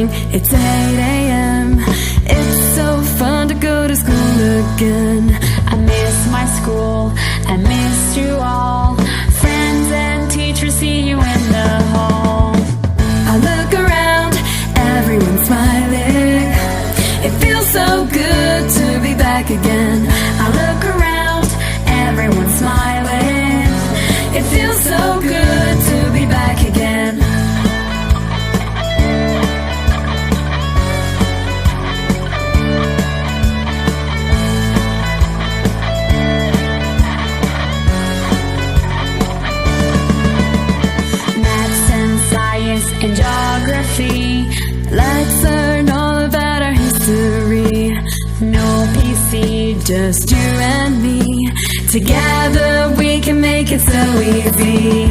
morning, it's 8 a.m. It's so fun to go to school again. I miss my school, I miss you all. Friends and teachers, see you in the hall. I look around, everyone's smiling. It feels so good to be back again. I look around, everyone's smiling. It feels so good to be back again. Maths and science and geography. Let's learn all about our history. No PC, just you and me. Together we can make it so easy.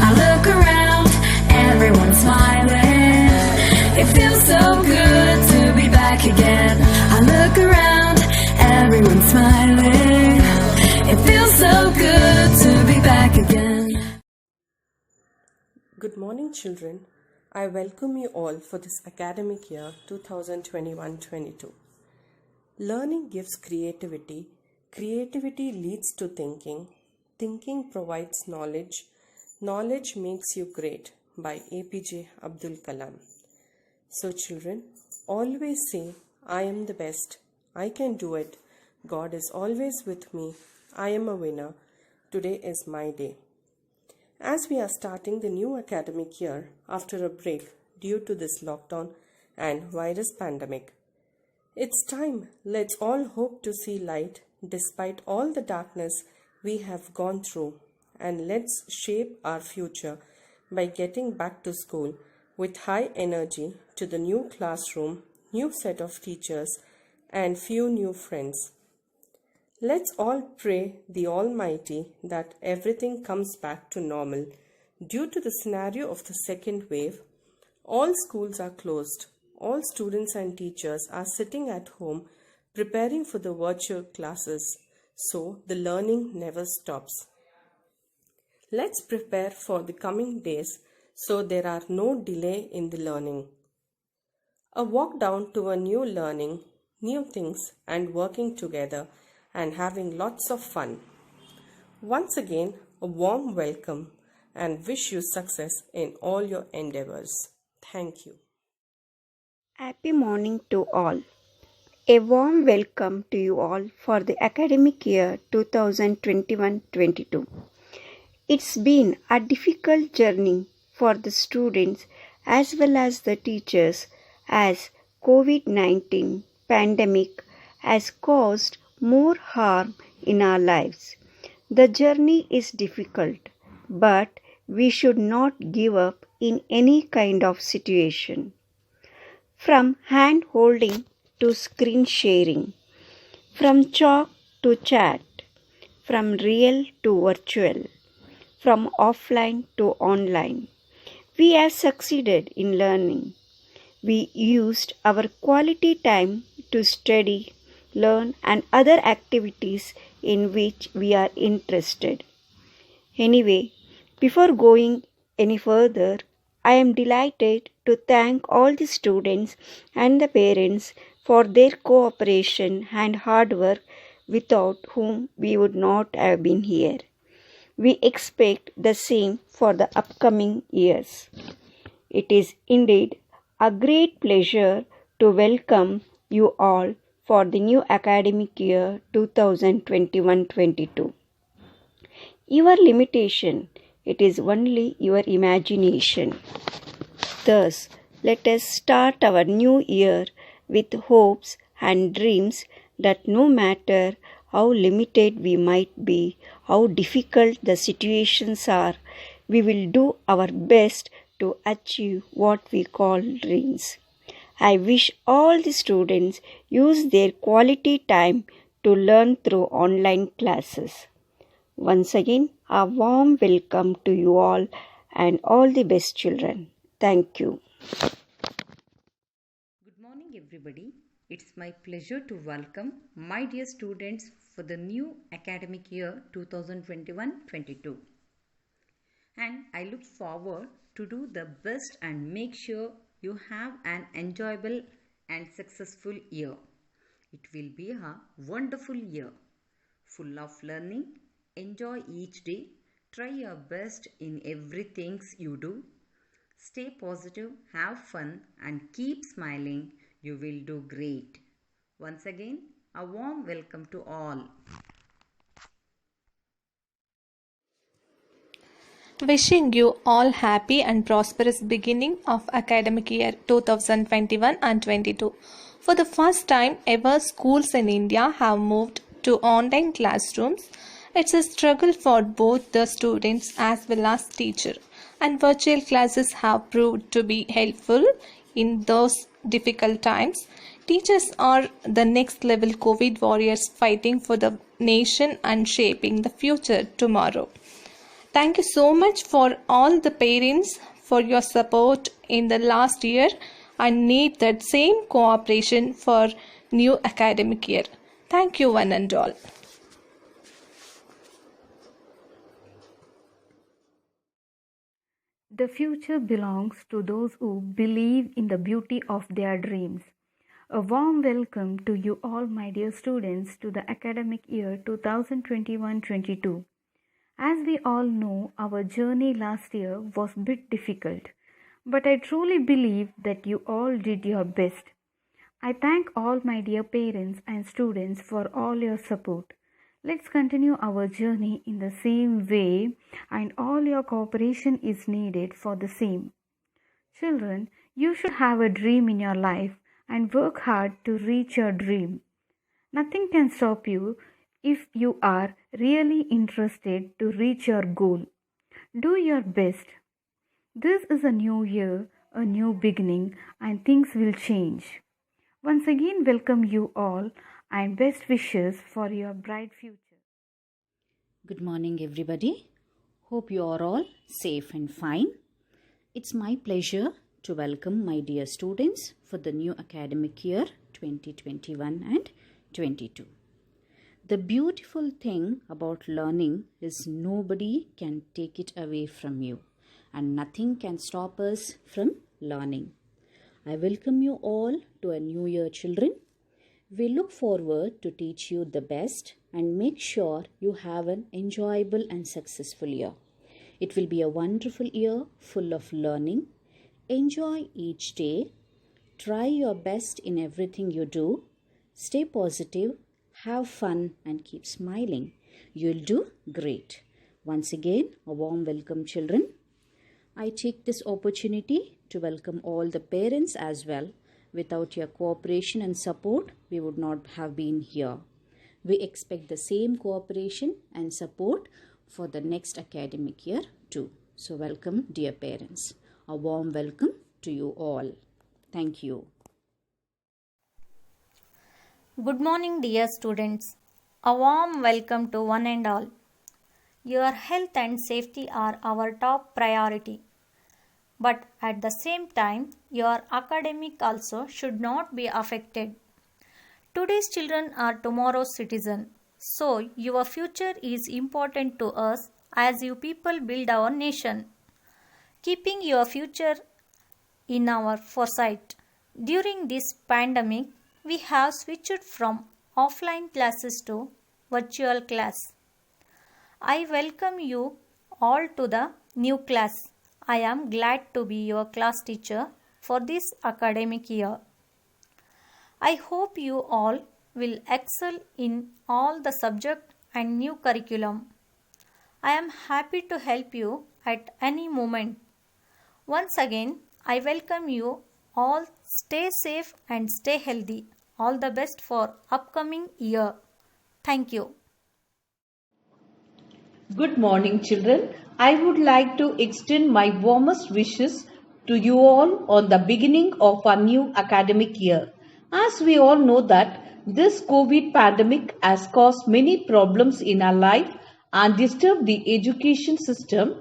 I look around, everyone's smiling. It feels so good to be back again. I look around, everyone's smiling. It feels so good to be back again. Good morning, children. I welcome you all for this academic year 2021-22. Learning gives creativity. Creativity leads to thinking. Thinking provides knowledge. Knowledge makes you great by APJ Abdul Kalam. So children, always say, I am the best. I can do it. God is always with me. I am a winner. Today is my day. As we are starting the new academic year after a break due to this lockdown and virus pandemic, it's time. Let's all hope to see light despite all the darkness we have gone through, and let's shape our future by getting back to school with high energy to the new classroom, new set of teachers, and few new friends. Let's all pray the Almighty that everything comes back to normal. Due to the scenario of the second wave, all schools are closed. All students and teachers are sitting at home preparing for the virtual classes, so the learning never stops. Let's prepare for the coming days so there are no delay in the learning. A walk down to a new learning, new things, and working together and having lots of fun. Once again, a warm welcome and wish you success in all your endeavors. Thank you. Happy morning to all. A warm welcome to you all for the academic year 2021-22. It's been a difficult journey for the students as well as the teachers, as COVID-19 pandemic has caused more harm in our lives. The journey is difficult, but we should not give up in any kind of situation. From hand holding to screen sharing, from chalk to chat, from real to virtual, from offline to online, we have succeeded in learning. We used our quality time to study, learn, and other activities in which we are interested. Anyway, before going any further, I am delighted to thank all the students and the parents for their cooperation and hard work, without whom we would not have been here. We expect the same for the upcoming years. It is indeed a great pleasure to welcome you all for the new academic year 2021-22. Your limitation, it is only your imagination. Thus, let us start our new year with hopes and dreams that no matter how limited we might be, how difficult the situations are, we will do our best to achieve what we call dreams. I wish all the students use their quality time to learn through online classes. Once again, a warm welcome to you all and all the best children. Thank you. Good morning, everybody. It's my pleasure to welcome my dear students for the new academic year 2021-22. And I look forward to do the best and make sure you have an enjoyable and successful year. It will be a wonderful year, full of learning. Enjoy each day. Try your best in everything you do. Stay positive, have fun, and keep smiling. You will do great. Once again, a warm welcome to all. Wishing you all happy and prosperous beginning of academic year 2021 and 22. For the first time ever, schools in India have moved to online classrooms. It's a struggle for both the students as well as teachers, and virtual classes have proved to be helpful in those difficult times. Teachers are the next level COVID warriors fighting for the nation and shaping the future tomorrow. Thank you so much for all the parents for your support in the last year. I need that same cooperation for new academic year. Thank you one and all. The future belongs to those who believe in the beauty of their dreams. A warm welcome to you all, my dear students, to the academic year 2021-22. As we all know, our journey last year was a bit difficult, but I truly believe that you all did your best. I thank all my dear parents and students for all your support. Let's continue our journey in the same way, and all your cooperation is needed for the same. Children, you should have a dream in your life and work hard to reach your dream. Nothing can stop you if you are really interested to reach your goal. Do your best. This is a new year, a new beginning, and things will change. Once again, welcome you all and best wishes for your bright future. Good morning, everybody. Hope you are all safe and fine. It's my pleasure to welcome my dear students for the new academic year 2021 and 22. The beautiful thing about learning is nobody can take it away from you, and nothing can stop us from learning. I welcome you all to a new year, children. We look forward to teach you the best and make sure you have an enjoyable and successful year. It will be a wonderful year full of learning. Enjoy each day. Try your best in everything you do. Stay positive. Have fun and keep smiling. You'll do great. Once again, a warm welcome, children. I take this opportunity to welcome all the parents as well. Without your cooperation and support, we would not have been here. We expect the same cooperation and support for the next academic year too. So welcome, dear parents. A warm welcome to you all. Thank you. Good morning, dear students. A warm welcome to one and all. Your health and safety are our top priority. But at the same time, your academic also should not be affected. Today's children are tomorrow's citizens. So, your future is important to us as you people build our nation. Keeping your future in our foresight. During this pandemic, we have switched from offline classes to virtual class. I welcome you all to the new class. I am glad to be your class teacher for this academic year. I hope you all will excel in all the subject and new curriculum. I am happy to help you at any moment. Once again, I welcome you all. Stay safe and stay healthy. All the best for upcoming year. Thank you. Good morning, children. I would like to extend my warmest wishes to you all on the beginning of our new academic year. As we all know that this COVID pandemic has caused many problems in our life and disturbed the education system,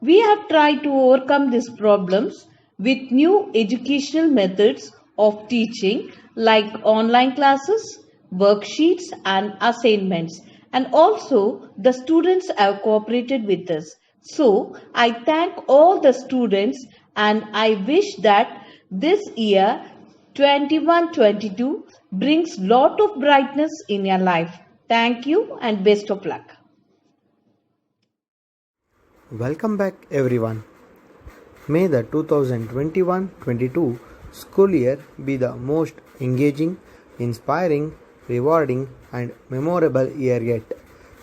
we have tried to overcome these problems with new educational methods of teaching like online classes, worksheets and assignments. And also the students have cooperated with us. So I thank all the students and I wish that this year 21-22 brings lot of brightness in your life. Thank you and best of luck. Welcome back everyone. May the 2021-22 school year be the most engaging, inspiring, rewarding and memorable year yet.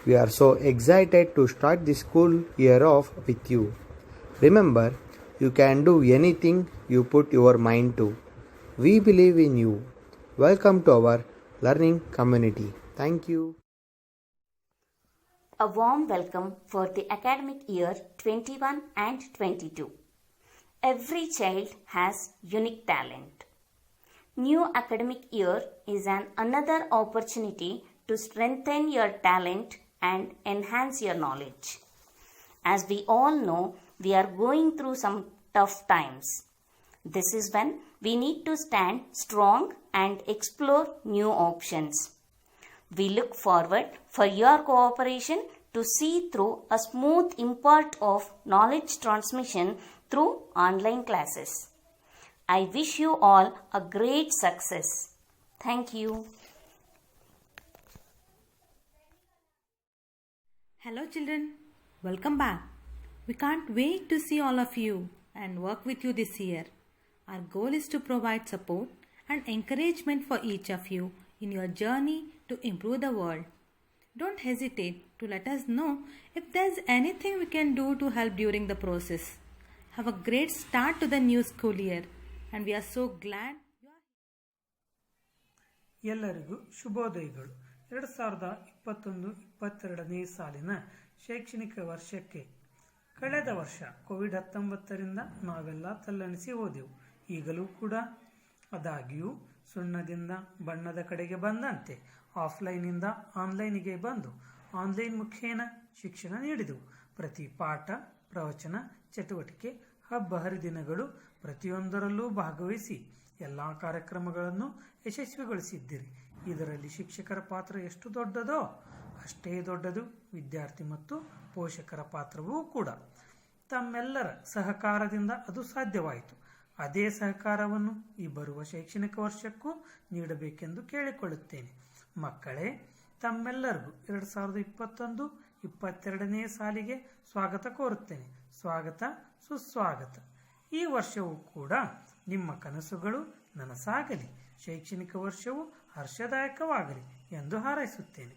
We are so excited to start the school year off with you. Remember, you can do anything you put your mind to. We believe in you. Welcome to our learning community. Thank you. A warm welcome for the academic year 21 and 22. Every child has unique talent. New academic year is another opportunity to strengthen your talent and enhance your knowledge. As we all know, we are going through some tough times. This is when we need to stand strong and explore new options. We look forward for your cooperation to see through a smooth impart of knowledge transmission through online classes. I wish you all a great success. Thank you. Hello children, welcome back. We can't wait to see all of you and work with you this year. Our goal is to provide support and encouragement for each of you in your journey to improve the world. Don't hesitate to let us know if there's anything we can do to help during the process. Have a great start to the new school year and we are so glad you are ಎಲ್ಲರಿಗೂ ಶುಭೋದಯಗಳು. 2021-22ನೇ ಸಾಲಿನ ಶೈಕ್ಷಣಿಕ ವರ್ಷಕ್ಕೆ ಕಳೆದ ವರ್ಷ ಕೋವಿಡ್-19ರಿಂದ ನಾವೆಲ್ಲ ತಲ್ಲಣಿಸಿ ಹೋದೆವು. ಈಗಲೂ ಕೂಡ ಆದಾಗ್ಯೂ ಸುಣ್ಣದಿಂದ ಬಣ್ಣದ ಕಡೆಗೆ ಬಂದಂತೆ ಆಫ್ಲೈನಿಂದ ಆನ್ಲೈನಿಗೆ ಬಂದು ಆನ್ಲೈನ್ ಮುಖೇನ ಶಿಕ್ಷಣ ನೀಡಿದೆವು. ಪ್ರತಿ ಪಾಠ, ಪ್ರವಚನ, ಚಟುವಟಿಕೆ, ಹಬ್ಬ ಹರಿದಿನಗಳು ಪ್ರತಿಯೊಂದರಲ್ಲೂ ಭಾಗವಹಿಸಿ ಎಲ್ಲ ಕಾರ್ಯಕ್ರಮಗಳನ್ನು ಯಶಸ್ವಿಗೊಳಿಸಿದ್ದೀರಿ. ಇದರಲ್ಲಿ ಶಿಕ್ಷಕರ ಪಾತ್ರ ಎಷ್ಟು ದೊಡ್ಡದೋ ಅಷ್ಟೇ ದೊಡ್ಡದು ವಿದ್ಯಾರ್ಥಿ ಮತ್ತು ಪೋಷಕರ ಪಾತ್ರವೂ ಕೂಡ. ತಮ್ಮೆಲ್ಲರ ಸಹಕಾರದಿಂದ ಅದು ಸಾಧ್ಯವಾಯಿತು. ಅದೇ ಸಹಕಾರವನ್ನು ಈ ಬರುವ ಶೈಕ್ಷಣಿಕ ವರ್ಷಕ್ಕೂ ನೀಡಬೇಕೆಂದು ಕೇಳಿಕೊಳ್ಳುತ್ತೇನೆ. ಮಕ್ಕಳೇ, ತಮ್ಮೆಲ್ಲರಿಗೂ 2021-22ನೇ ಸಾಲಿಗೆ ಸ್ವಾಗತ ಕೋರುತ್ತೇನೆ. ಸ್ವಾಗತ, ಸುಸ್ವಾಗತ. ಈ ವರ್ಷವೂ ಕೂಡ ನಿಮ್ಮ ಕನಸುಗಳು ನನಸಾಗಲಿ, ಶೈಕ್ಷಣಿಕ ವರ್ಷವು ಹರ್ಷದಾಯಕವಾಗಲಿ ಎಂದು ಹಾರೈಸುತ್ತೇನೆ.